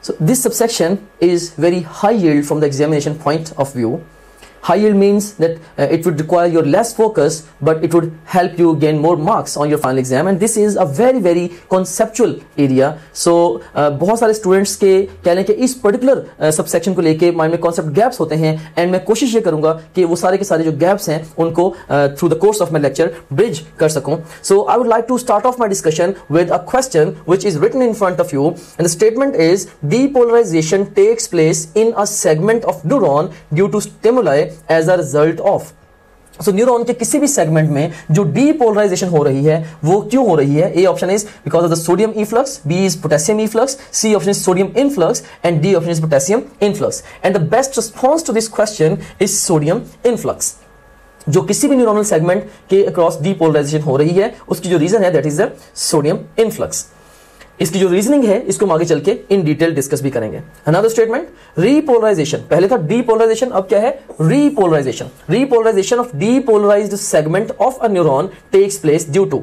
So this subsection is very high yield from the examination point of view. High yield means that it would require your less focus, but it would help you gain more marks on your final exam, and this is a very conceptual area. So बहुत सारे students के कह लें कि इस particular subsection को लेके mind में कॉन्सेप्ट गैप्स होते हैं, एंड मैं कोशिश ये करूंगा कि वो सारे के सारे जो गैप्स हैं उनको through the course of my lecture bridge कर सकूं. So I would like to start off my discussion with a question which is written in front of you, and the statement is depolarization takes place in a segment of neuron due to stimuli as a result of. So neuron के किसी भी segment में जो depolarisation हो रही है वो क्यों हो रही है? A option is because of the sodium efflux, B is potassium efflux, C option is sodium influx, and D option is potassium influx. And the best response to this question is sodium influx. जो किसी भी neuronal segment के across depolarization हो रही है उसकी जो reason है that is the sodium influx. इसकी जो रीजनिंग है इसको हम आगे चल के इन डिटेल डिस्कस भी करेंगे. Another statement, repolarization. पहले था डीपोलराइजेशन, अब क्या है? Repolarization. Repolarization of depolarized segment of a neuron takes place due to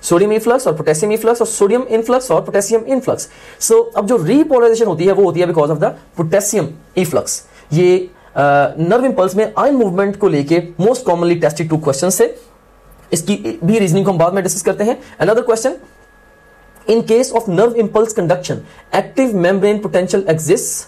sodium efflux और पोटेशियम इफ्लक्स और सोडियम इनफ्लक्स और पोटेशियम इनफ्लक्स. सो अब जो रीपोलराइजेशन होती है वो होती है because of the potassium efflux. ये नर्व इंपल्स में आयन मूवमेंट को लेके मोस्ट कॉमनली टेस्टेड 2 क्वेश्चन से, इसकी भी रीजनिंग को हम बाद में डिस्कस करते हैं. Another question, in case of nerve impulse conduction, active membrane potential exists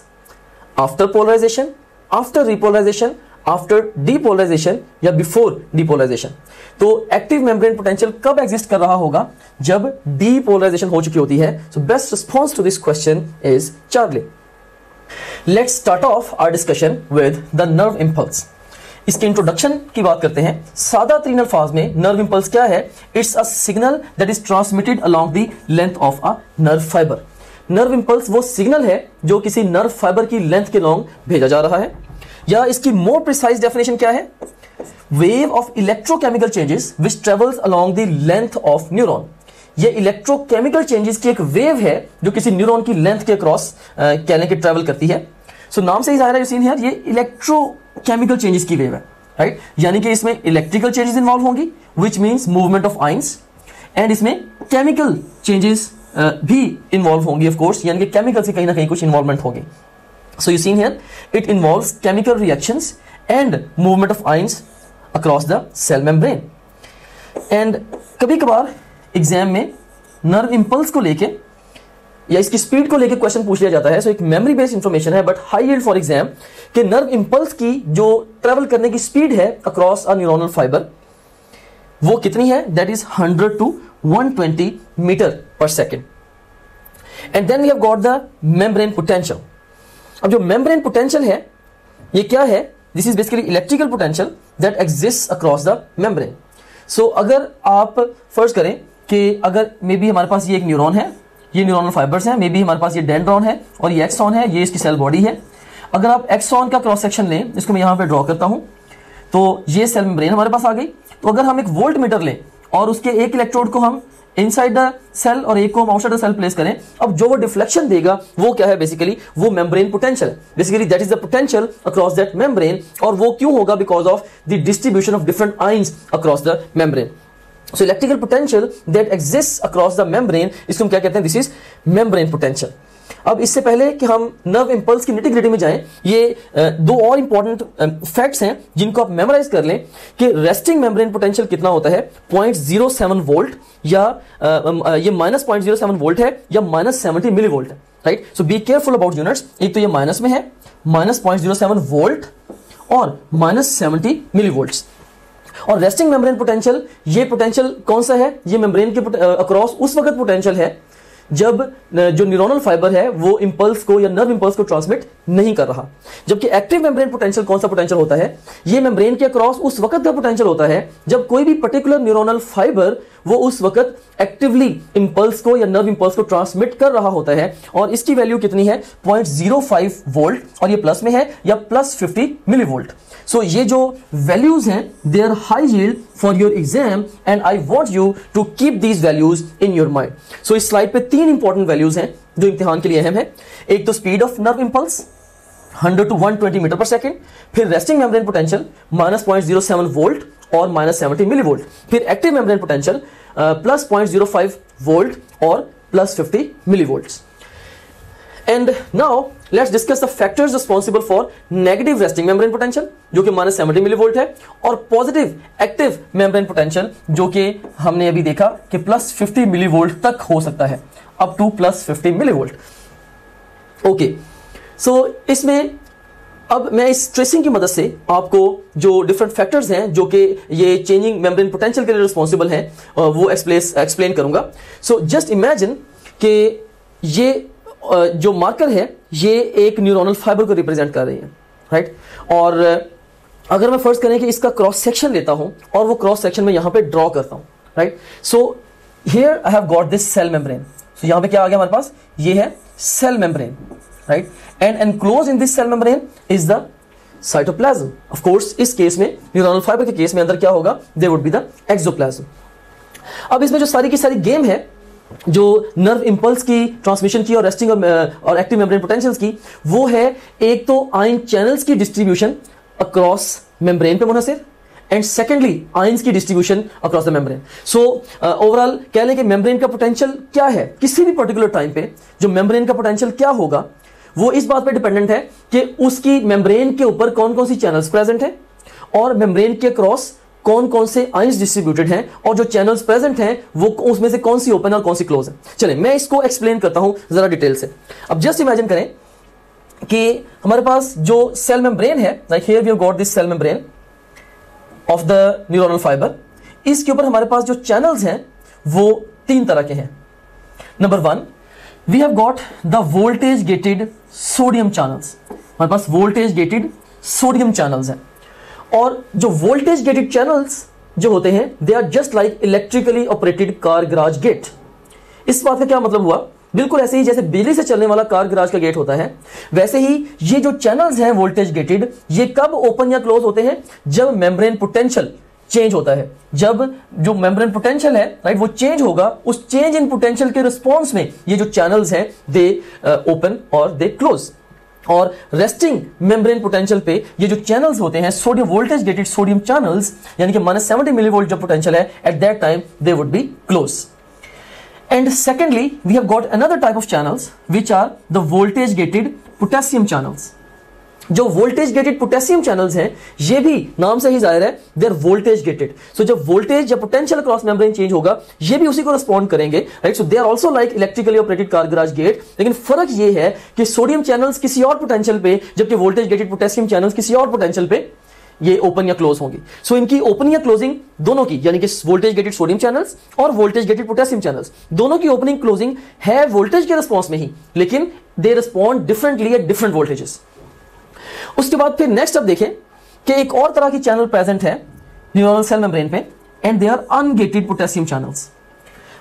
after polarization, after repolarization, after depolarization या before depolarization. तो active membrane potential कब exist कर रहा होगा? जब depolarization हो चुकी होती है. So best response to this question is Charlie. Let's start off our discussion with the nerve impulse. इसके इंट्रोडक्शन की बात करते हैं. सादा तरीन अल्फाज में नर्व इंपल्स क्या है? It's a signal that is transmitted along the length of a nerve fibre. Nerve impulse वो सिग्नल है जो किसी नर्व फाइबर की लेंथ के लॉन्ग भेजा जा रहा है, या इसकी मोर प्रिसाइज डेफिनेशन क्या है? Wave of electrochemical changes which travels along the length of neuron. ये इलेक्ट्रोकेमिकल चेंजेस की एक वेव है जो किसी न्यूरॉन की लेंथ के अक्रॉस कहने के ट्रेवल करती है. सो नाम से ही जाहिर है सीन है ये इलेक्ट्रोकेमिकल चेंजेस की वेव है, राइट? यानी कि इसमें इलेक्ट्रिकल चेंजेस इन्वॉल्व होंगी which means movement of ions, and इसमें केमिकल चेंजेस भी इन्वॉल्व होंगी ऑफ कोर्स, यानी कि केमिकल से कहीं ना कहीं कुछ इन्वॉल्वमेंट होगी. So you seen here it involves chemical reactions and movement of ions across the cell membrane. And कभी कभार एग्जाम में नर्व इंपल्स को लेके या इसकी स्पीड को लेकर क्वेश्चन पूछ लिया जाता है. सो एक मेमोरी बेस्ड इंफॉर्मेशन है but high yield for exam कि नर्व इंपल्स की जो ट्रेवल करने की स्पीड है अक्रॉस अ न्यूरोनल फाइबर वो कितनी है? दैट इज 100 to 120 मीटर पर second. And then we have got the membrane potential. अब जो मेम्ब्रेन पोटेंशियल है ये क्या है? This is basically electrical potential that exist across the membrane. So अगर आप फर्ज करें कि अगर मे बी हमारे पास ये एक न्यूरॉन है, ये न्यूरोनल फाइबर्स हैं, मे बी हमारे पास ये डेंड्रॉन है और ये एक्सॉन है, ये इसकी सेल बॉडी है. अगर आप एक्सॉन का क्रॉस सेक्शन लें, इसको मैं यहां पे ड्रॉ करता हूं, तो ये सेल मेम्ब्रेन हमारे पास आ गई. तो अगर हम एक वोल्ट मीटर लें और उसके एक इलेक्ट्रोड को हम इनसाइड द सेल और एक को हम आउटसाइड द सेल प्लेस करें, अब जो वो डिफ्लेक्शन देगा वो क्या है? बेसिकली वो membrane potential. Basically that is the potential across that membrane. और वो क्यों होगा? Because of the distribution of different ions across the membrane. So electrical potential that exists across the membrane, इसको हम क्या कहते हैं? This is membrane potential. अब इससे पहले कि हम नर्व इंपल्स की निटी-ग्रिटी में जाएं, ये 2 और इंपॉर्टेंट फैक्ट्स हैं जिनको आप मेमोराइज कर लें कि रेस्टिंग मेम्ब्रेन पोटेंशियल कितना होता है? 0.07 वोल्ट, या ये -0.07 वोल्ट है या -70 मिली वोल्ट है, right? So be careful about units. एक तो ये माइनस में है, -0.07 वोल्ट और -70 मिली वोल्ट्स. और रेस्टिंग मेम्ब्रेन पोटेंशियल, ये पोटेंशियल कौन सा है? ये मेम्ब्रेन के अक्रॉस उस वक्त पोटेंशियल है जब जो न्यूरोनल फाइबर है वो इंपल्स को या नर्व इंपल्स को ट्रांसमिट नहीं कर रहा. जबकि एक्टिव मेम्ब्रेन पोटेंशियल कौन सा पोटेंशियल होता है? ये मेम्ब्रेन के अक्रॉस उस वक्त का पोटेंशियल होता है जब कोई भी पर्टिकुलर न्यूरोनल फाइबर वो उस वक्त एक्टिवली इंपल्स को या नर्व इंपल्स को ट्रांसमिट कर रहा होता है. और इसकी वैल्यू कितनी है? 0.05 वोल्ट, और ये प्लस में है या +50 मिली वोल्ट. सो ये जो वैल्यूज हैं they are high yield for your exam, and I want you to keep these values in your mind. So इस स्लाइड पे 3 इंपॉर्टेंट वैल्यूज हैं जो इम्तिहान के लिए अहम है. एक तो speed of nerve impulse 100 to 120 metre पर सेकेंड, फिर रेस्टिंग मेम्ब्रेन पोटेंशियल -0.07 वोल्ट और -70 मिली वोल्ट, फिर एक्टिव मेम्ब्रेन पोटेंशियल +0.05 वोल्ट और +50 millivolt. And now let's discuss the factors responsible for negative resting membrane potential जो कि -70 millivolt है, और positive active membrane potential जो कि हमने अभी देखा कि +50 मिलीवोल्ट तक हो सकता है, अप टू +50 मिलीवोल्ट। ओके, सो इसमें अब मैं इस ट्रेसिंग की मदद से आपको जो डिफरेंट फैक्टर्स हैं जो कि ये चेंजिंग मेम्ब्रेन पोटेंशियल के लिए रिस्पॉन्सिबल हैं वो एक्सप्लेन करूंगा। सो जस्ट इमेजिन कि ये जो मार्कर है ये एक न्यूरोनल फाइबर को रिप्रेजेंट कर रही है, राइट। और अगर मैं फर्स्ट करें कि इसका क्रॉस सेक्शन लेता हूं और वो क्रॉस सेक्शन में यहां पे ड्रॉ करता हूं, right. So here I have got this cell membrane. So यहां पे क्या आ गया हमारे पास, ये है cell membrane, right, and enclose in this cell membrane is the cytoplasm. Of course इस केस में, न्यूरोनल फाइबर के केस में अंदर क्या होगा, there would be the axoplasm. अब इसमें जो सारी की सारी गेम है जो नर्व इंपल्स की, ट्रांसमिशन की और रेस्टिंग और एक्टिव मेम्ब्रेन पोटेंशियल्स की, वो है एक तो आयन चैनल्स की डिस्ट्रीब्यूशन अक्रॉस मेम्ब्रेन पे मुनहसिर, एंड सेकेंडली आयंस की distribution across the membrane. So overall कह लें कि मेम्ब्रेन का पोटेंशियल क्या है, किसी भी पर्टिकुलर टाइम पे जो मेम्ब्रेन का पोटेंशियल क्या होगा वो इस बात पे डिपेंडेंट है कि उसकी मेम्ब्रेन के ऊपर कौन कौन सी चैनल्स प्रेजेंट हैं और मेम्ब्रेन के क्रॉस कौन कौन से आयंस डिस्ट्रीब्यूटेड हैं, और जो चैनल्स प्रेजेंट हैं वो उसमें से कौन सी ओपन और कौन सी क्लोज है। चलिए मैं इसको एक्सप्लेन करता हूं जरा डिटेल से। अब जस्ट इमेजिन करें कि हमारे पास जो सेल मेम्ब्रेन है, like here we have got this cell membrane of the neuronal fibre, इसके ऊपर हमारे पास जो चैनल्स हैं वो 3 तरह के हैं। Number 1, we have got the voltage gated sodium channels. हमारे पास वोल्टेज गेटेड सोडियम चैनल्स हैं, और जो वोल्टेज गेटेड चैनल्स जो होते हैं they are just like electrically operated car garage gate. इस बात का क्या मतलब हुआ, बिल्कुल ऐसे ही जैसे बिजली से चलने वाला कार गराज का गेट होता है, वैसे ही ये जो चैनल्स हैं वोल्टेज गेटेड, ये कब ओपन या क्लोज होते हैं, जब मेम्ब्रेन पोटेंशियल चेंज होता है। जब जो मेम्ब्रेन पोटेंशियल है, राइट, वो चेंज होगा, उस चेंज इन पोटेंशियल के रिस्पॉन्स में ये जो चैनल्स हैं दे ओपन और दे क्लोज। और रेस्टिंग मेम्ब्रेन पोटेंशियल पे ये जो चैनल्स होते हैं sodium voltage gated sodium channels, यानी कि -70 मिलीवोल्ट जो पोटेंशियल है, at that time they would be close. And secondly we have got another type of channels which are the voltage gated potassium channels. जो voltage gated potassium channels हैं, ये भी नाम से ही जाहिर है दे आर वोल्टेज गेटेड। सो जब voltage या पोटेंशियल क्रॉस मेम्ब्रेन चेंज होगा, ये भी उसी को रिस्पॉन्ड करेंगे, right. So they are also like electrically operated car garage gate, लेकिन फर्क ये है कि सोडियम चैनल्स किसी और पोटेंशियल पे, जबकि वोल्टेज गेटेड पोटेशियम चैनल्स किसी और पोटेंशियल पे ये ओपन या क्लोज होंगी। सो इनकी ओपनिंग या क्लोजिंग दोनों की, यानी कि वोल्टेज गेटेड सोडियम चैनल्स और वोल्टेज गेटेड पोटेशियम चैनल्स, दोनों की ओपनिंग क्लोजिंग है वोल्टेज के रिस्पॉन्स में ही, लेकिन they respond differently at different voltages. उसके बाद फिर नेक्स्ट अब देखें कि एक और तरह की चैनल प्रेजेंट है न्यूरोनल सेल मेम्ब्रेन पे, and they are ungated potassium channels.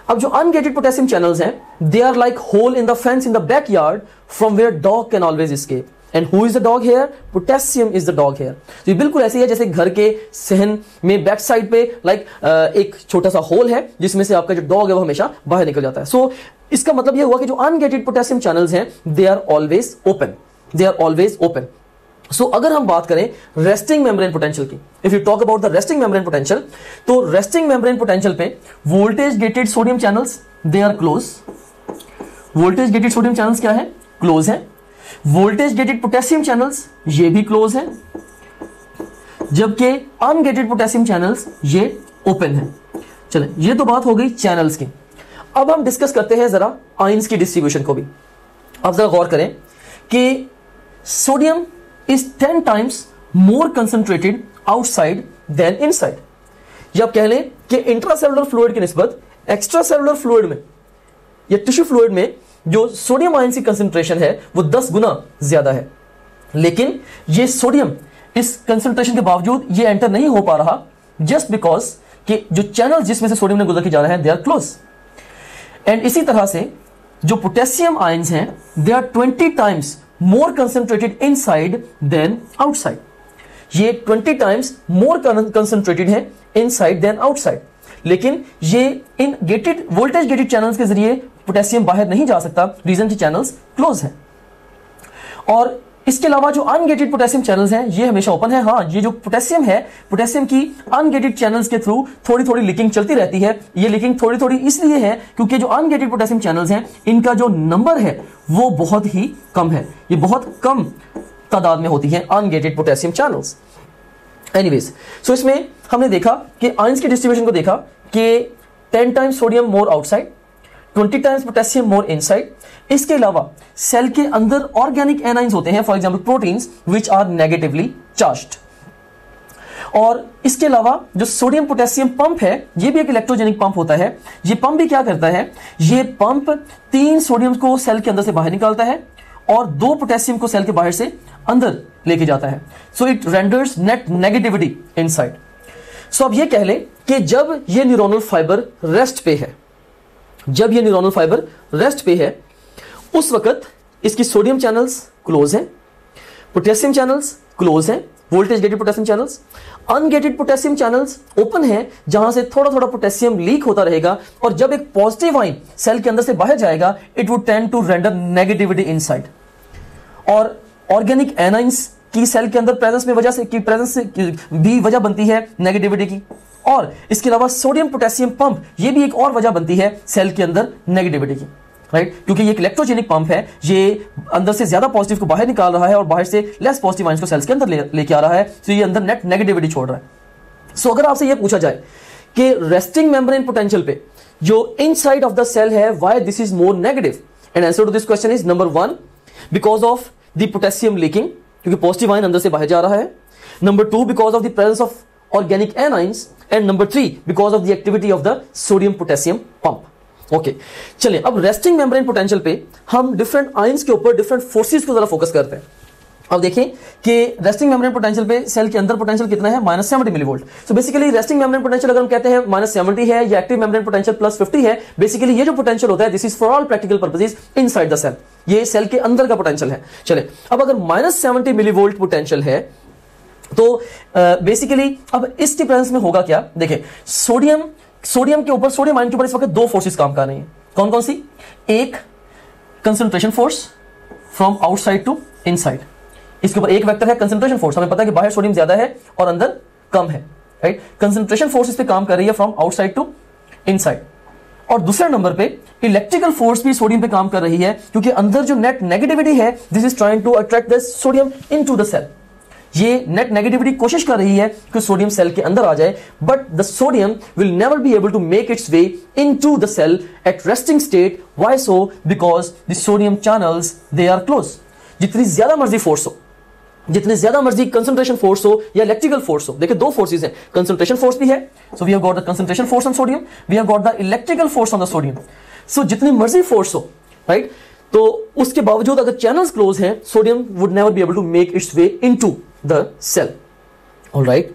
अब जो अनगेटेड पोटेशियम चैनल्स हैं, they are like hole in the fence in the backyard from where dog can always escape. And who is the dog here, potassium is the dog here. तो ये बिल्कुल ऐसे ही है जैसे घर के सहन में बैक साइड पे लाइक एक छोटा सा होल है जिसमें से आपका जो डॉग है वो हमेशा बाहर निकल जाता है। सो इसका मतलब ये हुआ कि जो अनगेटेड पोटेशियम चैनल्स हैं they are always open, they are always open. So अगर हम बात करें रेस्टिंग मेम्ब्रेन पोटेंशियल की, if you talk about the resting membrane potential, तो रेस्टिंग मेम्ब्रेन पोटेंशियल पे voltage gated sodium channels they are close. Voltage gated sodium channels क्या है, close है। वोल्टेज गेटेड पोटेशियम चैनल्स ये भी क्लोज है, जबकि अनगेटेड पोटेशियम चैनल्स ये ओपन है। चलें, ये तो बात हो गई चैनल्स की। अब हम डिस्कस करते हैं जरा आयंस की डिस्ट्रीब्यूशन को भी। अब जरा गौर करें कि sodium is 10 times more concentrated outside than inside। या आप कह लें कि इंट्रासेलुलर फ्लूइड की निस्बत एक्स्ट्रासेलुलर फ्लूइड में या टिश्यू फ्लूइड में जो सोडियम आयन की कंसंट्रेशन है वो 10 गुना ज्यादा है, लेकिन ये सोडियम इस कंसंट्रेशन के बावजूद ये एंटर नहीं हो पा रहा, जस्ट बिकॉज कि जो चैनल जिसमें से सोडियम ने गुजर के जा रहे हैं दे आर क्लोज। एंड इसी तरह से जो पोटेशियम आयंस हैं they are 20 times more concentrated inside than outside। ये 20 times more concentrated है inside than outside, लेकिन ये इन गेटेड वोल्टेज गेटेड चैनल्स के जरिए पोटेशियम बाहर नहीं जा सकता, रीजन की चैनल्स क्लोज है। और इसके अलावा जो अनगेटेड पोटेशियम चैनल्स हैं ये हमेशा ओपन है। हाँ, ये जो पोटेशियम है, पोटेशियम की अनगेटेड चैनल्स के थ्रू थोड़ी थोड़ी लीकिंग चलती रहती है। ये लीकिंग थोड़ी थोड़ी इसलिए है क्योंकि जो अनगेटेड पोटेशियम चैनल्स हैं इनका जो नंबर है वो बहुत ही कम है। ये बहुत कम तादाद में होती है अनगेटेड पोटेशियम चैनल्स। एनीवेज, सो इसमें हमने देखा कि आयंस की डिस्ट्रीब्यूशन को देखा कि 10 times sodium more outside, 20 times potassium more inside. इसके अलावा सेल के अंदर ऑर्गेनिक एनाइंस होते हैं, for example proteins which are negatively charged. और इसके अलावा जो सोडियम पोटेशियम पंप है ये भी एक इलेक्ट्रोजेनिक पंप होता है। ये पंप भी क्या करता है, ये पंप 3 सोडियम को सेल के अंदर से बाहर निकालता है और 2 पोटेशियम को सेल के बाहर से अंदर लेके जाता है। So it renders net negativity inside. So अब ये कह लें कि जब ये न्यूरोनल फाइबर रेस्ट पे है, जब ये न्यूरोनल फाइबर रेस्ट पे है उस वक्त इसकी सोडियम चैनल्स क्लोज हैं, पोटेशियम चैनल्स क्लोज हैं, voltage gated potassium channels. Ungated potassium channels open हैं जहां से थोड़ा थोड़ा पोटेशियम लीक होता रहेगा और जब एक पॉजिटिव आयन सेल के अंदर से बाहर जाएगा it would tend to render negativity inside. और ऑर्गेनिक एनाइंस की सेल के अंदर प्रेजेंस में वजह से की प्रेजेंस से भी वजह बनती है नेगेटिविटी की। और इसके अलावा सोडियम पोटेशियम पंप ये भी एक और वजह बनती है सेल के अंदर नेगेटिविटी की, राइट? क्योंकि ये एक इलेक्ट्रोजेनिक पंप है, ये अंदर से ज्यादा पॉजिटिव को बाहर निकाल रहा है और बाहर से लेस पॉजिटिव आयंस को सेल्स के अंदर लेके आ रहा है। तो ये अंदर नेट नेगेटिविटी छोड़ रहा है। सो अगर आपसे ये पूछा जाए कि रेस्टिंग मेम्ब्रेन पोटेंशियल पे जो इनसाइड ऑफ द सेल है why this is more negative, and answer to this question is number 1 because of the potassium leaking, क्योंकि पॉजिटिव आयन अंदर से बाहर जा रहा है। Number 2 because of the presence of organic anions, and number 3 because of the activity of the sodium potassium pump. Okay, चलिए अब resting membrane potential पे हम डिफरेंट आयंस के ऊपर डिफरेंट फोर्सेस को जरा फोकस करते हैं। अब देखें कि रेस्टिंग मेम्ब्रेन पोटेंशियल पे सेल के अंदर पोटेंशियल कितना है, -70 millivolt. So basically resting membrane potential अगर हम कहते हैं -70 है या एक्टिव मेम्ब्रेन पोटेंशियल +50 है, बेसिकली ये जो पोटेंशियल होता है this is for all practical purposes inside the cell, ये सेल के अंदर का पोटेंशियल है। चले अब अगर -70 मिलीवोल्ट पोटेंशियल है तो बेसिकली अब इसके प्रेजेंस में होगा क्या, देखें सोडियम के ऊपर, सोडियम आयन के ऊपर इस वक्त 2 फोर्सेस काम कर रही हैं। कौन कौन सी? एक concentration force from outside to inside, इसके ऊपर एक वेक्टर है कंसंट्रेशन फोर्स, हमें पता है कि बाहर सोडियम ज्यादा है और अंदर कम है, राइट? कंसंट्रेशन फोर्स इस पे काम कर रही है फ्रॉम आउटसाइड टू इनसाइड। और दूसरे नंबर पे इलेक्ट्रिकल फोर्स भी सोडियम पे काम कर रही है क्योंकि अंदर जो नेट नेगेटिविटी है this is trying to attract the sodium into the cell. ये नेट नेगेटिविटी कोशिश कर रही है कि सोडियम सेल के अंदर आ जाए, but the sodium will never be able to make its way into the cell at resting state. Why so? Because the sodium channels they are close. जितनी ज्यादा मर्जी फोर्स हो, जितनी ज्यादा मर्जी कंसंट्रेशन फोर्स हो या इलेक्ट्रिकल फोर्स हो, देखिए 2 फोर्सेस हैं, कंसंट्रेशन फोर्स भी है, so we have got the concentration force on sodium, we have got the electrical force on the sodium. So जितनी मर्जी फोर्स हो, राइट, तो उसके बावजूद अगर चैनल्स क्लोज हैं sodium would never be able to make its way into the cell. Alright,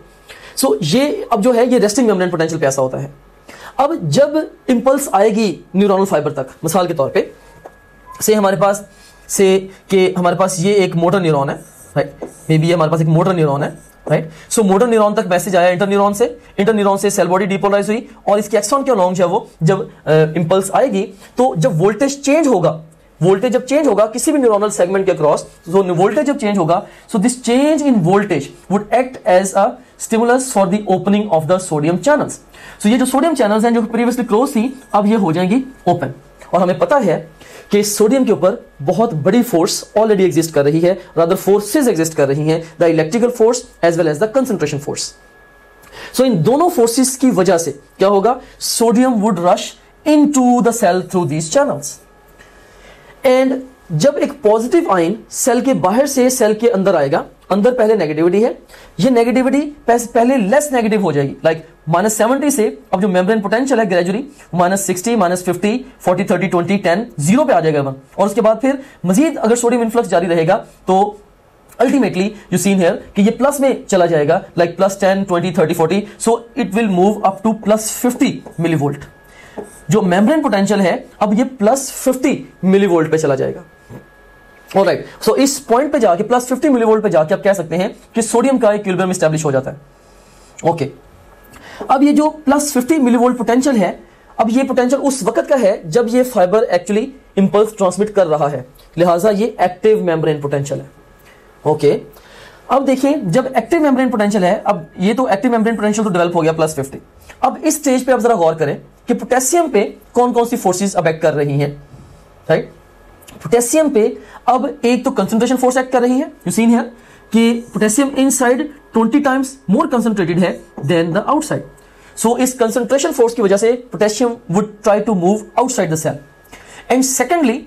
so ये अब जो है ये रेस्टिंग मेम्ब्रेन पोटेंशियल पे ऐसा होता है। अब जब इंपल्स आएगी न्यूरॉनल फाइबर तक, मिसाल के तौर पे से हमारे पास ये एक मोटर न्यूरॉन है, राइट, मे बी हमारे पास एक मोटर न्यूरॉन है, राइट। सो मोटर न्यूरॉन तक मैसेज आया इंटर न्यूरॉन से सेल बॉडी डिपोलराइज हुई और इसके एक्सॉन के अलोंग जो है वो जब इंपल्स आएगी तो जब वोल्टेज चेंज होगा किसी भी न्यूरोनल सेगमेंट के अक्रॉस, so वोल्टेज जब चेंज होगा, so this change in voltage would act as a stimulus for the opening of the sodium channels. So ये जो सोडियम चैनल्स हैं जो प्रीवियसली क्लोज थी अब ये हो जाएंगी ओपन। और हमें पता है कि सोडियम के ऊपर बहुत बड़ी फोर्स ऑलरेडी एग्जिस्ट कर रही है, रादर फोर्सेस एग्जिस्ट कर रही हैं, the electrical force as well as the concentration force. So इन दोनों फोर्सेस की वजह से क्या होगा, sodium would rush into the cell through these channels. And जब एक पॉजिटिव आयन सेल के बाहर से सेल के अंदर आएगा, अंदर पहले नेगेटिविटी है, ये नेगेटिविटी पहले लेस नेगेटिव हो जाएगी, लाइक -70 से अब जो मेम्ब्रेन पोटेंशियल है ग्रेजुअली -60, -50, 40, 30, 20, 10 जीरो पे आ जाएगा 1। और उसके बाद फिर मजीद अगर सोडियम इन्फ्लक्स जारी रहेगा तो अल्टीमेटली यू सीन हियर कि ये प्लस में चला जाएगा, like +10, 20, 30, 40, so it will move up to +50 millivolt. जो मेम्ब्रेन पोटेंशियल है अब ये +50 मिलीवोल्ट पे चला जाएगा। ऑलराइट, सो इस पॉइंट पे जाके +50 मिलीवोल्ट पे जाके आप कह सकते हैं कि सोडियम का इक्विलिब्रियम एस्टैब्लिश हो जाता है। ओके, अब ये जो +50 मिलीवोल्ट पोटेंशियल है, अब ये पोटेंशियल उस वक्त का है जब ये फाइबर एक्चुअली इंपल्स ट्रांसमिट कर रहा है, लिहाजा ये एक्टिव मेम्ब्रेन पोटेंशियल है। ओके अब देखिए जब एक्टिव मेम्ब्रेन पोटेंशियल है, अब ये तो एक्टिव मेम्ब्रेन पोटेंशियल तो डेवलप हो गया +50। अब इस स्टेज पे आप जरा गौर करें कि पोटेशियम पे कौन कौन सी फोर्सेस अब एक्ट कर रही हैं, राइट। पोटेशियम पे अब एक तो कंसंट्रेशन फोर्स एक्ट कर रही है, यू सीन हियर कि potassium inside 20 times more concentrated है देन द आउटसाइड। सो इस कंसंट्रेशन फोर्स की वजह से potassium would try to move outside the cell. And secondly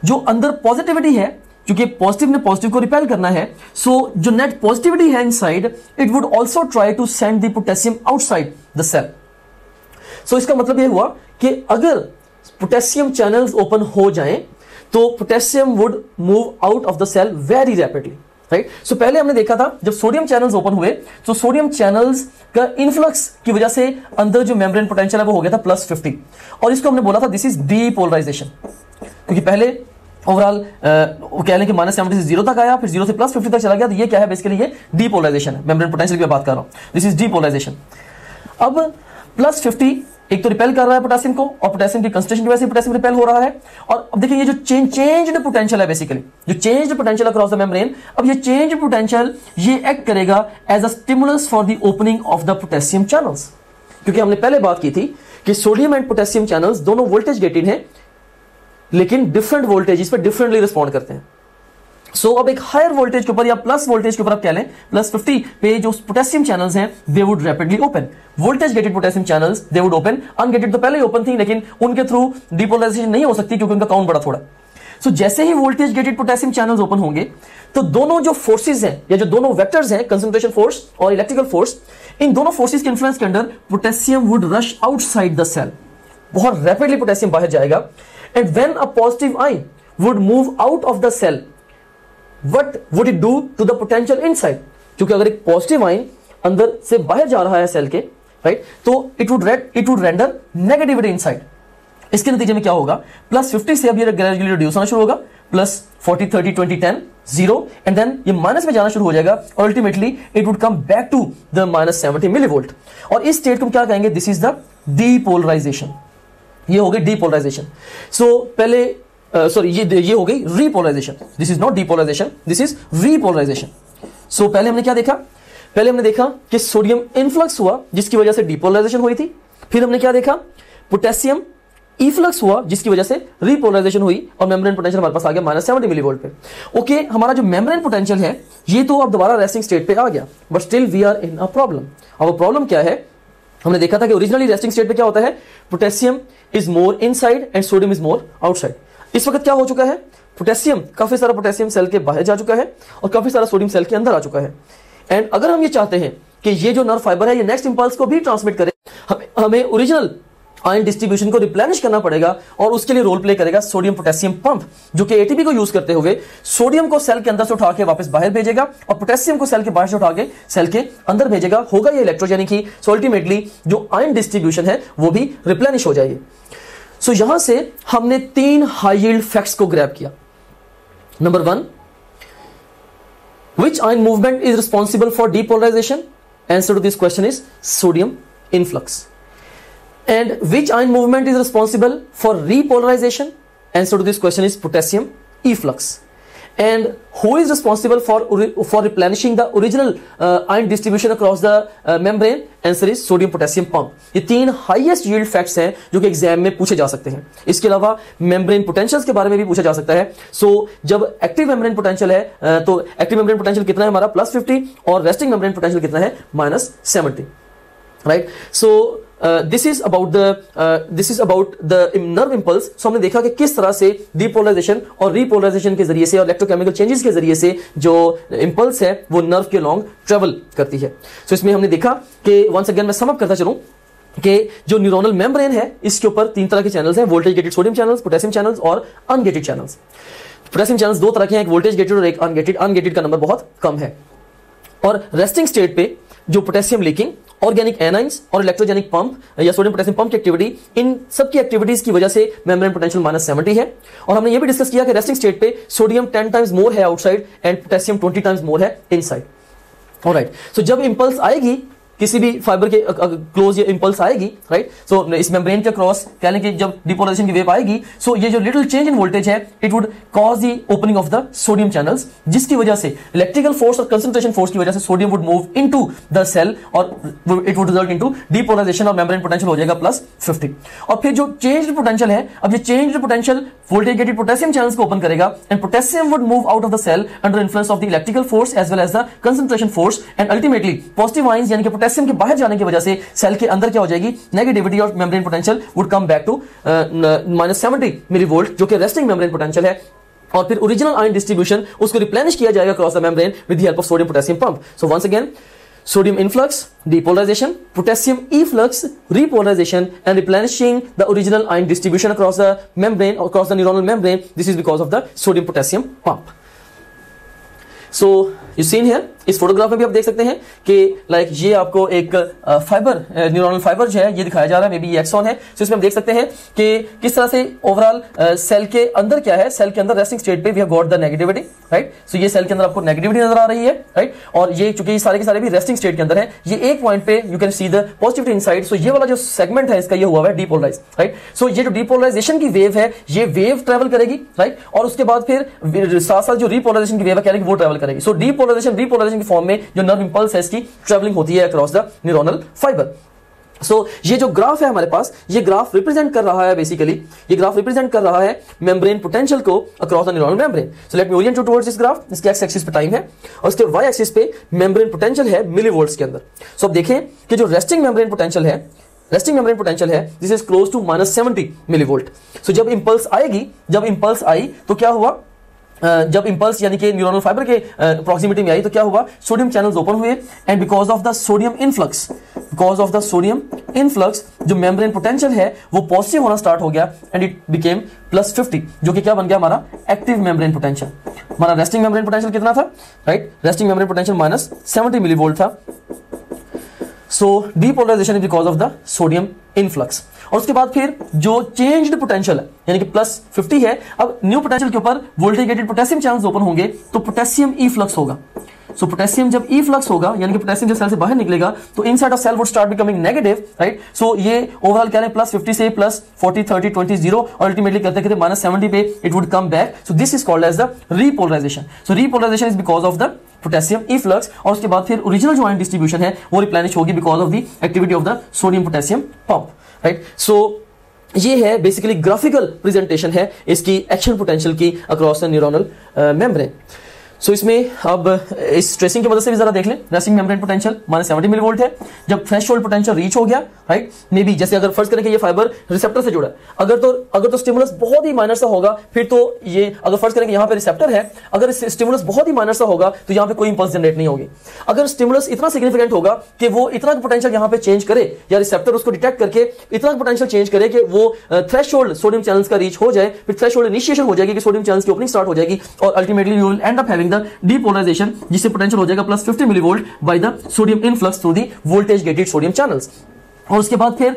जो अंदर पॉजिटिविटी है, क्योंकि पॉजिटिव ने पॉजिटिव को रिपेल करना है, सो जो नेट पॉजिटिविटी है inside it would also try to send the potassium outside the cell. So इसका मतलब यह हुआ कि अगर पोटेशियम चैनल्स ओपन हो जाएं तो potassium would move out of the cell very rapidly, right. So पहले हमने देखा था जब सोडियम चैनल्स ओपन हुए तो सोडियम चैनल्स का इन्फ्लक्स की वजह से अंदर जो मेम्ब्रेन पोटेंशियल है वो हो गया था +50, और इसको हमने बोला था दिस इज डीपोलराइजेशन, क्योंकि पहले ओवरऑल कह लें कि -70 से 0 तक आया, फिर 0 से +50 तक चला गया, तो ये क्या है बेसिकली, ये डीपोलराइजेशन है। मेम्ब्रेन पोटेंशियल की बात कर रहा हूं, दिस इज डीपोलराइजेशन। अब +50 एक तो रिपेल कर रहा है पोटेशियम को, और पोटेशियम की कंसंट्रेशन की वजह से पोटेशियम रिपेल हो रहा है। और अब देखिए ये जो चेंज्ड पोटेंशियल है, बेसिकली जो changed potential across the membrane, अब ये चेंज्ड पोटेंशियल ये एक्ट करेगा as a stimulus for the opening of the potassium channels, क्योंकि हमने पहले बात की थी कि सोडियम एंड पोटेशियम चैनल्स दोनों वोल्टेज गेटेड हैं, लेकिन डिफरेंट वोल्टेजेस पे डिफरेंटली रिस्पॉन्ड करते हैं। सो अब एक हायर वोल्टेज के ऊपर या प्लस वोल्टेज के ऊपर आप कह लें +50 पे जो पोटेशियम चैनल्स हैं they would rapidly open. Voltage gated potassium channels they would open, ungated तो पहले ही ओपन थी, लेकिन उनके थ्रू डीपोलराइजेशन नहीं हो सकती क्योंकि उनका काउंट बड़ा थोड़ा। सो जैसे ही voltage gated potassium channels open होंगे तो दोनों जो फोर्सेज हैं या जो दोनों वेक्टर्स हैं, कंसंट्रेशन फोर्स और इलेक्ट्रिकल फोर्स, इन दोनों फोर्सेज के इन्फ्लुएंस के under potassium would rush outside the cell, बहुत रैपिडली पोटेशियम बाहर जाएगा। And when a positive ion would move out of the cell, what would it do to the potential inside? क्योंकि अगर एक पॉजिटिव आयन अंदर से बाहर जा रहा है सेल के, राइट, तो it would render negativity inside. इसके नतीजे में क्या होगा, +50 से अब ये ग्रेजुअली रिड्यूस होना शुरू होगा, +40 30 20 10 0, एंड देन ये माइनस में जाना शुरू हो जाएगा, और ultimately it would come back to the -70 millivolt. और इस स्टेट को क्या कहेंगे, दिस इज द डीपोलराइजेशन। ये हो गई डीपोलराइजेशन। सो पहले सॉरी ये हो गई repolarization, this is not depolarization, this is repolarization. So पहले हमने क्या देखा, पहले हमने देखा कि सोडियम इनफ्लक्स हुआ जिसकी वजह से डीपोलराइजेशन हुई थी। फिर हमने क्या देखा, पोटेशियम इफ्लक्स हुआ जिसकी वजह से रीपोलराइजेशन हुई, और मेम्ब्रेन पोटेंशियल हमारे पास आ गया -70 मिलीवोल्ट पे। ओके, हमारा जो मेम्ब्रेन पोटेंशियल है ये तो अब दोबारा रेस्टिंग स्टेट पे आ गया, but still we are in a problem. अब प्रॉब्लम क्या है, हमने देखा था कि ओरिजिनली रेस्टिंग स्टेट पे क्या होता है, potassium is more inside and sodium is more outside. इस वक्त क्या हो चुका है, पोटेशियम, काफी सारा पोटेशियम सेल के बाहर जा चुका है और काफी सारा सोडियम सेल के अंदर आ चुका है। एंड अगर हम ये चाहते हैं कि ये जो नर्व फाइबर है ये नेक्स्ट इंपल्स को भी ट्रांसमिट करे, हमें ओरिजिनल आयन डिस्ट्रीब्यूशन को रिप्लेनिश करना पड़ेगा, और उसके लिए रोल प्ले करेगा सोडियम पोटेशियम पंप, जो कि एटीपी को यूज करते हुए सोडियम को सेल के अंदर से उठा के वापस बाहर भेजेगा और पोटेशियम को सेल के बाहर से उठा के सेल के अंदर भेजेगा। होगा ये इलेक्ट्रोजेनिक ही, सो अल्टीमेटली जो आयन डिस्ट्रीब्यूशन है वो भी रिप्लेनिश हो जाएगी। सो यहां से हमने 3 हाई यील्ड फैक्ट्स को ग्रैब किया। Number 1, which ion movement is responsible for depolarization? Answer to this question is sodium influx. And which ion movement is responsible for repolarization? Answer to this question is potassium efflux. And who is responsible for replenishing the original ion distribution across the membrane? Answer is sodium potassium pump. ये 3 highest yield facts हैं जो कि exam में पूछे जा सकते हैं। इसके अलावा मेम्ब्रेन पोटेंशियल्स के बारे में भी पूछा जा सकता है। सो जब एक्टिव मेम्ब्रेन पोटेंशियल है तो एक्टिव मेम्ब्रेन पोटेंशियल कितना है हमारा, +50, और रेस्टिंग मेम्ब्रेन पोटेंशियल कितना है, -70, right. So this is about the nerve impulse. So हमने देखा कि किस तरह से डीपोलराइजेशन और रीपोलराइजेशन के जरिए से और इलेक्ट्रोकेमिकल चेंजेस के जरिए से जो इंपल्स है वो नर्व के लॉन्ग ट्रेवल करती है। सो इसमें हमने देखा कि वंस अगेन मैं सम अप करता चलूं कि जो न्यूरोनल मेम्ब्रेन है इसके ऊपर 3 तरह के चैनल्स हैं, voltage gated sodium channels, potassium channels और अनगेटेड चैनल्स। पोटेशियम चैनल्स 2 तरह के हैं, एक वोल्टेज गेटेड और एक अनगेटेड। अनगेटेड का नंबर बहुत कम है। और रेस्टिंग स्टेट पे जो पोटेशियम लीकिंग, ऑर्गेनिक एनाइंस और इलेक्ट्रोजेनिक पंप या सोडियम पोटेशियम पंप की एक्टिविटी, इन सब की एक्टिविटीज की वजह से मेम्ब्रेन पोटेंशियल -70 है। और हमने ये भी डिस्कस किया कि रेस्टिंग स्टेट पे सोडियम 10 टाइम्स मोर है आउटसाइड एंड पोटेशियम 20 टाइम्स मोर है इनसाइड। ऑलराइट, सो जब इंपल्स आएगी किसी भी फाइबर के क्लोज ये इंपल्स आएगी, राइट, सो इस मेम्ब्रेन के क्रॉस कह लें कि जब डिपोलराइजेशन की वेव आएगी, सो ये जो लिटिल चेंज इन वोल्टेज है it would cause the opening of the sodium channels, जिसकी वजह से इलेक्ट्रिकल फोर्स और कंसंट्रेशन फोर्स की वजह से sodium would move into the cell और it would result into depolarization और मेम्ब्रेन पोटेंशियल हो जाएगा +50। और फिर जो चेंज्ड पोटेंशियल है, अब ये changed potential voltage gated potassium channels को ओपन करेगा and potassium would move out of the cell under influence of the electrical force as well as the concentration force and ultimately positive ions यानी कि potassium के बाहर जाने की वजह से सेल के अंदर क्या हो जाएगी, नेगेटिविटी और membrane potential would come back to -70 millivolt जो कि रेस्टिंग मेम्ब्रेन पोटेंशियल है। और फिर ओरिजिनल आयन डिस्ट्रीब्यूशन उसको रिप्लेनिश किया जाएगा cross the membrane with the help of sodium potassium pump. So once again, sodium influx, depolarization, potassium efflux, repolarization, and replenishing the original ion distribution across the membrane, across the neuronal membrane. This is because of the sodium potassium pump. So you seen here, इस photograph में भी आप देख सकते हैं कि like ये आपको एक फाइबर, न्यूरॉनल फाइबर जो है ये दिखाया जा रहा है, मे बी ये एक्सॉन है। तो इसमें हम देख सकते हैं कि किस तरह से ओवरऑल सेल के अंदर क्या है, सेल के अंदर रेस्टिंग स्टेट पे we have got the negativity, right. So ये सेल के अंदर आपको नेगेटिविटी नजर आ रही है, राइट। और ये चूंकि ये सारे के सारे भी रेस्टिंग स्टेट के अंदर है, ये एक पॉइंट पे you can see the positivity inside. So ये वाला जो सेगमेंट है इसका ये हुआ है डीपोलराइज, राइट। सो ये जो डीपोलराइजेशन की वेव है ये वेव ट्रेवल करेगी, राइट। और उसके बाद फिर साथ साथ जो रिपोलराइजेशन की वेव है कह रहे वो ट्रेवल करेगी। सो डीपोलराइजेशन रिपोलराइजेशन की फॉर्म में जो इंपल्स है इसकी ट्रेवलिंग होती है अक्रॉस द न्यूरोनल फाइबर। सो ये जो ग्राफ है हमारे पास, ये ग्राफ रिप्रेजेंट कर रहा है बेसिकली, ये ग्राफ रिप्रेजेंट कर रहा है मेम्ब्रेन पोटेंशियल को across the neuronal membrane. So let me orient you towards this graph. इसके एक्स एक्सिस पे टाइम है और इसके वाई एक्सिस पे मेम्ब्रेन पोटेंशियल है मिलीवोल्ट्स के अंदर। सो अब देखें कि जो रेस्टिंग मेम्ब्रेन पोटेंशियल है, रेस्टिंग मेम्ब्रेन पोटेंशियल है this is close to -70 millivolt. So जब इंपल्स आएगी, जब इंपल्स आई तो क्या हुआ, जब इंपल्स यानी कि न्यूरोनल फाइबर के प्रॉक्सिमिटी में आई तो क्या हुआ, सोडियम चैनल्स ओपन हुए and because of the sodium influx, because of the sodium influx जो मेम्ब्रेन पोटेंशियल है वो पॉजिटिव होना स्टार्ट हो गया एंड इट बिकेम +50 जो कि क्या बन गया हमारा एक्टिव मेम्ब्रेन पोटेंशियल। हमारा रेस्टिंग मेम्ब्रेन पोटेंशियल कितना था, right, resting membrane potential -70 millivolt था। So depolarization is because of the sodium influx. और उसके बाद फिर जो चेंज्ड पोटेंशियल है यानी कि +50 है, अब न्यू पोटेंशियल के ऊपर voltage gated potassium channels open होंगे तो पोटेशियम इफ्लक्स होगा। सो पोटेशियम जब इफ्लक्स होगा यानी कि पोटेशियम जब सेल से बाहर निकलेगा तो inside of cell would start becoming negative, right. So ये ओवरऑल क्या है +50 से +40 30 20 0 और अल्टीमेटली करते करते -70 पे it would come back. So this is called as the repolarization. So repolarization is because of the potassium efflux. और उसके बाद फिर ओरिजिनल जो आयन डिस्ट्रीब्यूशन है वो रिप्लेनिश होगी because of the activity of the sodium potassium pump, right. So ये है बेसिकली ग्राफिकल प्रेजेंटेशन है इसकी एक्शन पोटेंशियल की across the neuronal membrane. So इसमें अब इस ट्रेसिंग की मदद से भी जरा देख लें। रेस्टिंग मेम्ब्रेन पोटेंशियल -70 मिलीवोल्ट है। जब थ्रेशोल्ड पोटेंशियल रीच हो गया, राइट, मे बी जैसे अगर फर्ज करें कि ये फाइबर रिसेप्टर से जुड़ा है, अगर तो स्टिमुलस बहुत ही माइनर सा होगा फिर तो ये, अगर फर्ज करें कि यहाँ पे रिसेप्टर है, अगर स्टिमुलस बहुत ही माइनर सा होगा तो यहाँ पे कोई इंपल्स जनरेट नहीं होगी। अगर स्टिमुलस इतना सिग्निफिकेंट होगा कि वो इतना पोटेंशियल यहाँ पे चेंज करे या रिसेप्टर उसको डिटेक्ट करके इतना पोटेंशियल चेंज करे कि वो थ्रेशोल्ड सोडियम चैनल्स का रीच हो जाए, फिर थ्रेशोल्ड इनिशिएशन हो जाएगी कि सोडियम चैनल्स की ओपनिंग स्टार्ट हो जाएगी और ultimately you will end up having the depolarization जिससे पोटेंशियल हो जाएगा +50 millivolt by the sodium influx through the voltage gated sodium channels. और उसके बाद फिर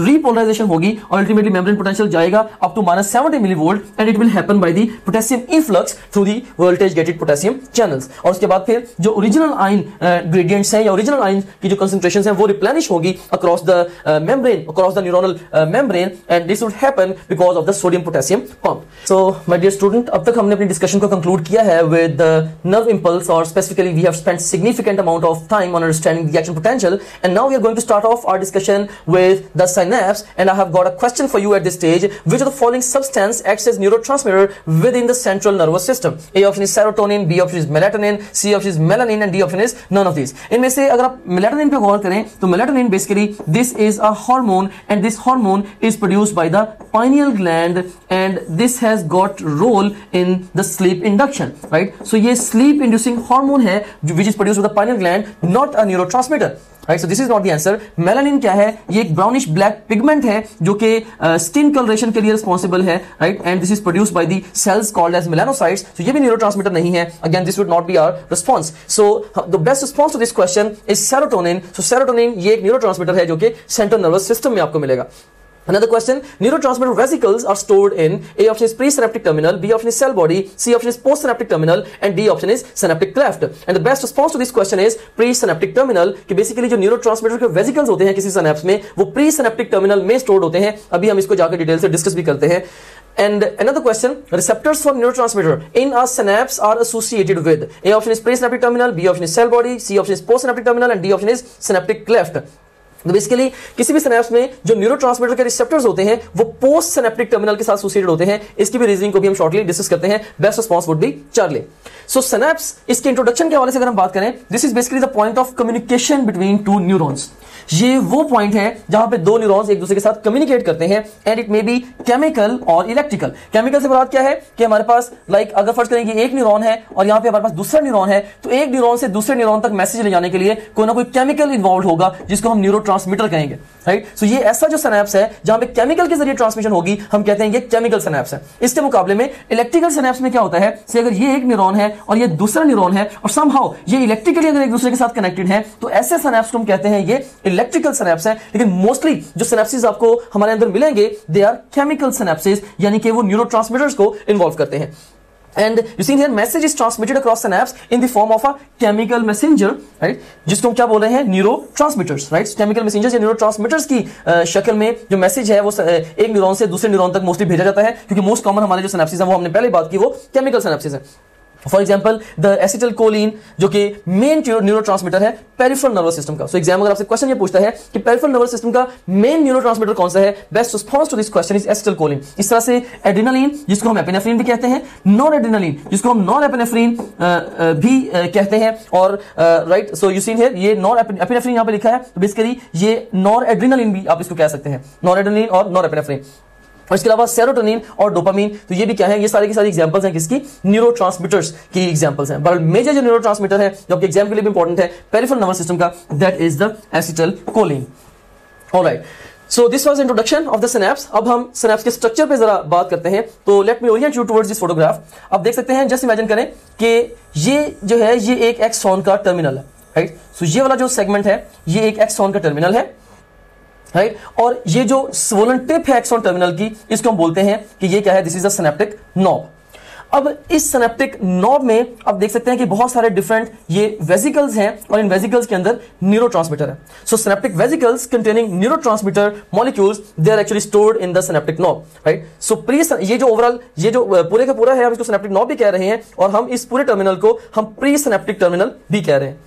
रिपोलराइजेशन होगी और अल्टीमेटली मेम्ब्रेन पोटेंशियल जाएगा up to -70 millivolt and it will happen by the potassium influx through the voltage gated potassium channels. और उसके बाद फिर जो ओरिजिनल आयन ग्रेडियंट्स हैं या ओरिजिनल आयन की जो कंसंट्रेशंस हैं वो रिप्लेनिश होगी across the membrane, across the neuronal membrane and this would happen because of the sodium potassium pump. So my dear student, अब तक हमने अपनी डिस्कशन को कंक्लूड किया है विद नर्व इंपल्स और specifically we have spent significant amount of time on understanding the action potential and now we are going to start off our discussion with the synapse and I have got a question for you at this stage. Which of the following substance acts as neurotransmitter within the central nervous system? A option is serotonin, B option is melatonin, C option is melanin and D option is none of these. इनमें से अगर आप melatonin पे गौर करें तो melatonin basically this is a hormone and this hormone is produced by the pineal gland and this has got role in the sleep induction, right? So ये sleep inducing hormone है which is produced by the pineal gland, not a neurotransmitter. Right, so this is not the answer. Melanin क्या है? ये एक brownish black pigment है जो कि skin coloration के लिए responsible है, right? And this is produced by the cells called as melanocytes. So ये भी neurotransmitter नहीं है. Again, this would not be our response. So the best response to this question is serotonin. So serotonin ये एक neurotransmitter है जो कि central nervous system में आपको मिलेगा. Another question, neurotransmitter vesicles are stored in A option is presynaptic terminal, B option is cell body, C option is postsynaptic terminal and D option is synaptic cleft. And the best response to this question is presynaptic terminal कि basically जो neurotransmitter के vesicles होते हैं किसी synapse में वो presynaptic terminal में stored होते हैं. अभी हम इसको जाकर डिटेल से डिस्कस भी करते हैं. And another question, receptors for neurotransmitter in a synapse are associated with A option is presynaptic terminal, B option is cell body, C option is postsynaptic terminal and D option is synaptic cleft. तो basically किसी भी synapse में जो neurotransmitter के receptors होते हैं वो post synaptic terminal के साथ एसोसिएटेड होते हैं. इसकी भी रीजनिंग को भी हम शॉर्टली डिस्कस करते हैं. Best response would be Charlie. So synapse, इसके इंट्रोडक्शन के हवाले से अगर हम बात करें, this is basically the point of communication between two neurons. ये वो पॉइंट है जहां पे दो न्यूरॉन्स एक दूसरे के साथ कम्युनिकेट करते हैं and it may be chemical और इलेक्ट्रिकल. केमिकल से मुराद क्या है कि हमारे पास अगर फर्ज करें कि एक न्यूरॉन है और यहां पे हमारे पास दूसरा न्यूरॉन है, तो एक न्यूरॉन से दूसरे न्यूरॉन तक मैसेज ले जाने के लिए कोई ना कोई केमिकल इन्वॉल्व होगा जिसको हम न्यूरोट्रांसमीटर कहेंगे. राइट. सो ये ऐसा जो सिनेप्स है जहां पे केमिकल के जरिए ट्रांसमिशन होगी, हम कहते हैं ये केमिकल सिनेप्स है. इसके मुकाबले में इलेक्ट्रिकल सिनेप्स में क्या होता है, से अगर ये एक न्यूरॉन है और ये दूसरा न्यूरॉन है और समहाउ ये इलेक्ट्रिकली अगर एक दूसरे के साथ कनेक्टेड है, तो ऐसे सिनेप्स को हम कहते हैं ये इलेक्ट्रिकल सिनेप्स है. लेकिन मोस्टली जो सिनेप्सिस आपको हमारे अंदर मिलेंगे दे आर केमिकल सिनेप्सिस, यानी कि वो न्यूरोट्रांसमीटर्स को इन्वॉल्व करते हैं. And you see here message is transmitted across synapse in the form of a chemical messenger, right? जिसको हम क्या बोल रहे हैं, न्यूरोट्रांसमीटर्स. राइट. केमिकल मैसेंजर्स या न्यूरोट्रांसमीटर्स की शक्ल में जो मैसेज है वो एक न्यूरॉन से दूसरे न्यूरॉन तक मोस्टली भेजा जाता है, क्योंकि मोस्ट कॉमन हमारे जो सिनेप्सिस है वो हमने पहले बात की वो केमिकल सिनेप्सिस है. फॉर एग्जाम्पल द एसिटिलकोलिन जो कि मेन न्यूरोट्रांसमीटर है पेरिफेरल नर्वस सिस्टम का. सो एग्जाम अगर आपसे क्वेश्चन ये पूछता है कि पेरिफेरल नर्वस सिस्टम का मेन न्यूरोट्रांसमीटर कौन सा है, best response to this question is acetylcholine. इस तरह से एड्रेनालिन जिसको हम एपिनेफ्रिन भी कहते हैं, नॉन एड्रेनालिन जिसको हम नॉन एपिनेफ्रिन भी कहते हैं. और right. So you seen here ये नॉन एपिनेफ्रिन यहां पे लिखा है, तो बेसिकली ये नॉन एड्रेनालिन भी आप इसको कह सकते हैं, नॉन एड्रेनालिन और नॉन एपिनेफ्रिन. और इसके अलावा सेरोटोनिन और डोपामीन, तो ये भी क्या है, ये सारी की सारी एग्जांपल्स हैं किसकी, न्यूरोट्रांसमीटर्स की एग्जांपल्स हैं. बट मेजर जो न्यूरोट्रांसमीटर है जो आपके एग्जाम के लिए भी इंपॉर्टेंट है पेरिफेरल नर्वस सिस्टम का, that is the acetylcholine. Alright. So this was introduction of the synapse. अब हम सिनेप्स के स्ट्रक्चर पे जरा बात करते हैं. तो late me orient you towards this photograph. आप देख सकते हैं, जस्ट इमेजिन करें कि ये जो है ये एक एक्सॉन का टर्मिनल है. राइट. सो ये वाला जो सेगमेंट है ये एक एक्सॉन का टर्मिनल है. राइट. और ये जो स्वोलन टिप है एक्सॉन टर्मिनल की, इसको हम बोलते हैं कि ये क्या है, this is the synaptic knob. अब इस सिनेप्टिक नॉब में आप देख सकते हैं कि बहुत सारे डिफरेंट ये वेसिकल्स हैं और इन वेसिकल्स के अंदर न्यूरोट्रांसमीटर है. So synaptic vesicles containing neurotransmitter molecules they are actually stored in the synaptic knob. Right. So ये जो ओवरऑल ये जो पूरे का पूरा है हम इसको सिनेप्टिक नॉब भी कह रहे हैं और हम इस पूरे टर्मिनल को हम प्री सिनेप्टिक टर्मिनल भी कह रहे हैं.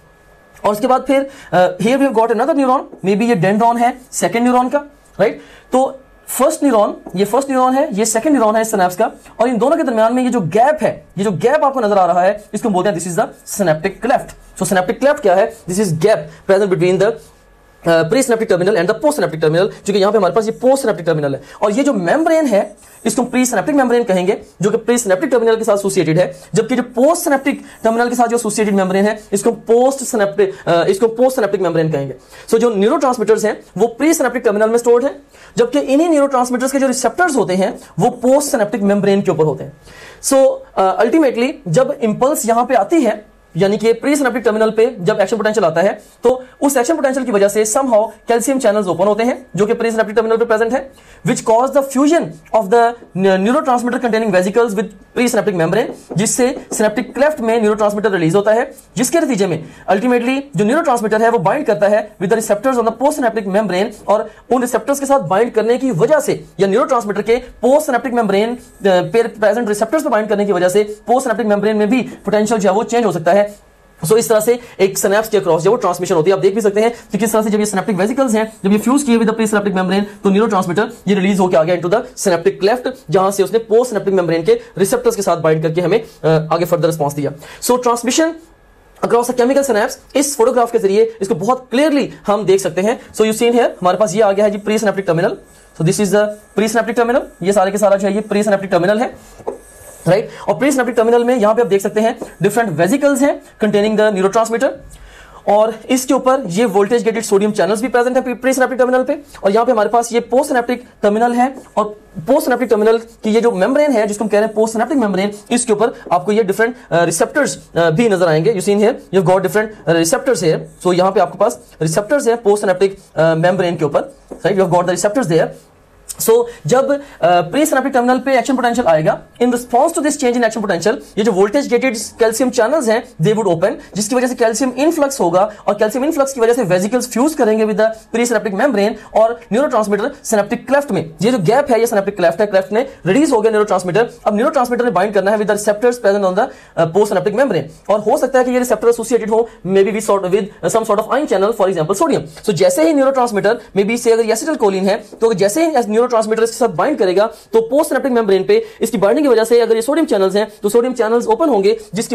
और उसके बाद फिर here we have got another neuron, maybe ये डेंड्रॉन है सेकंड न्यूरॉन का. राइट. तो फर्स्ट न्यूरॉन है, ये सेकंड न्यूरॉन है सिनेप्स का, और इन दोनों के दरमियान में ये जो गैप है, ये जो गैप आपको नजर आ रहा है, इसको बोलते हैं this is the synaptic cleft. So synaptic cleft क्या है, this is gap present between the presynaptic terminal and the postsynaptic terminal, जो कि यहां पे हमारे पास ये पोस्टसिनेप्टिक टर्मिनल है. और ये जो मेम्ब्रेन है इसको प्रीसिनेप्टिक मेम्ब्रेन कहेंगे, जो कि प्रीसिनेप्टिक टर्मिनल के साथ एसोसिएटेड है, जबकि जो पोस्टसिनेप्टिक टर्मिनल के साथ जो एसोसिएटेड मेम्ब्रेन है इसको पोस्टसिनेप्टिक मेम्ब्रेन कहेंगे. सो जो न्यूरोट्रांसमीटर्स हैं वो प्रीसिनेप्टिक टर्मिनल में स्टोर्ड है, जबकि इन्हीं न्यूरोट्रांसमीटर्स के जो रिसेप्टर्स होते हैं वो पोस्टसिनेप्टिक मेम्ब्रेन के ऊपर होते हैं. सो अल्टीमेटली जब इंपल्स यहां पे आती है, यानी कि प्रीसिनेप्टिक टर्मिनल पे जब एक्शन पोटेंशियल आता है, तो उस एक्शन पोटेंशियल की वजह से समहाउ कैल्शियम चैनल्स ओपन होते हैं जो कि प्रीसिनेप्टिक टर्मिनल पे प्रेजेंट है, which cause the fusion of the neurotransmitter containing vesicles with presynaptic membrane, जिससे सिनेप्टिक क्लेफ्ट में न्यूरोट्रांसमीटर रिलीज होता है, जिसके नतीजे में अल्टीमेटली जो न्यूरोट्रांसमीटर है वो बाइंड करता है with the receptors on the postsynaptic membrane, और उन रिसेप्टर्स के साथ बाइंड करने की वजह से या न्यूरोट्रांसमीटर के पोस्टसिनेप्टिक मेम्ब्रेन पे प्रेजेंट रिसेप्टर्स पे बाइंड करने की वजह से पोस्टसिनेप्टिक मेम्ब्रेन में भी पोटेंशियल जो है वो चेंज हो सकता है. सो इस तरह से एक सिनेप्स के अक्रॉस जो वो ट्रांसमिशन होती है. आप देख भी सकते हैं कि किस तरह से जब ये सिनेप्टिक वेसिकल्स हैं जब ये फ्यूज किए विद द प्रीसिनेप्टिक मेम्ब्रेन, तो न्यूरोट्रांसमीटर ये रिलीज होकर आ गया इनटू द सिनेप्टिक क्लेफ्ट, जहां से उसने पोस्ट सिनेप्टिक मेम्ब्रेन के रिसेप्टर्स के साथ बाइंड करके हमें आगे फर्दर रिस्पांस दिया. सो transmission across the chemical synapse इस फोटोग्राफ के जरिए इसको बहुत क्लियरली हम देख सकते हैं. सो यू सीन हियर हमारे पास ये आ गया है जी presynaptic terminal. So this is the presynaptic terminal, ये सारे के सारा जो है ये प्रीसिनेप्टिक टर्मिनल है. राइट. और प्रीसिनेप्टिक टर्मिनल में यहां पे आप देख सकते हैं डिफरेंट वेसिकल्स हैं कंटेनिंग द न्यूरोट्रांसमीटर, और इसके ऊपर ये वोल्टेज गेटेड सोडियम चैनल्स भी प्रेजेंट है प्रीसिनेप्टिक टर्मिनल पे. और यहां पे हमारे पास ये पोस्टसिनेप्टिक टर्मिनल है, और पोस्टसिनेप्टिक टर्मिनल की ये जो मेम्ब्रेन है जिसको हम कह रहे हैं पोस्टसिनेप्टिक मेम्ब्रेन, इसके ऊपर आपको ये डिफरेंट रिसेप्टर्स भी नजर आएंगे. You seen here you have got different receptors here. So यहां पे आपके पास रिसेप्टर्स है पोस्टसिनेप्टिक मेम्ब्रेन के ऊपर. Right. You have got the receptors there. जब प्री सिनेप्टिक टर्मिनल पे एक्शन पोटेंशियल आएगा, in response to this change in action potential, ये जो वोल्टेज गेटेड कैल्शियम चैनल्स हैं दे वुड ओपन, जिसकी वजह से कैल्शियम इनफ्लक्स होगा और कैल्शियम इनफ्लक्स की वजह से वेसिकल्स फ्यूज करेंगे with the presynaptic membrane और न्यूरोट्रांसमीटर सिनेप्टिक क्लेफ्ट में। ये जो गैप है ये सिनेप्टिक क्लेफ्ट है, क्लेफ्ट में रिलीज हो गया न्यूरोट्रांसमीटर। अब न्यूरोट्रांसमीटर ने बाइंड करना है with the receptors present on the postsynaptic membrane, और हो सकता है कि ये रिसेप्टर एसोसिएटेड हो may be with some sort of ion channel, for example sodium. So जैसे ही न्यूरोट्रांसमीटर मे बी से अगर एसिटिलकोलिन है तो जैसे ही न्यूरोट्रांसमीटर इसके साथ बाइंड करेगा तो पोस्ट सिनेप्टिक मेम्ब्रेन पे इसकी बाइंडिंग की वजह से अगर ये सोडियम चैनल्स हैं तो सोडियम चैनल्स ओपन होंगे, जिसकी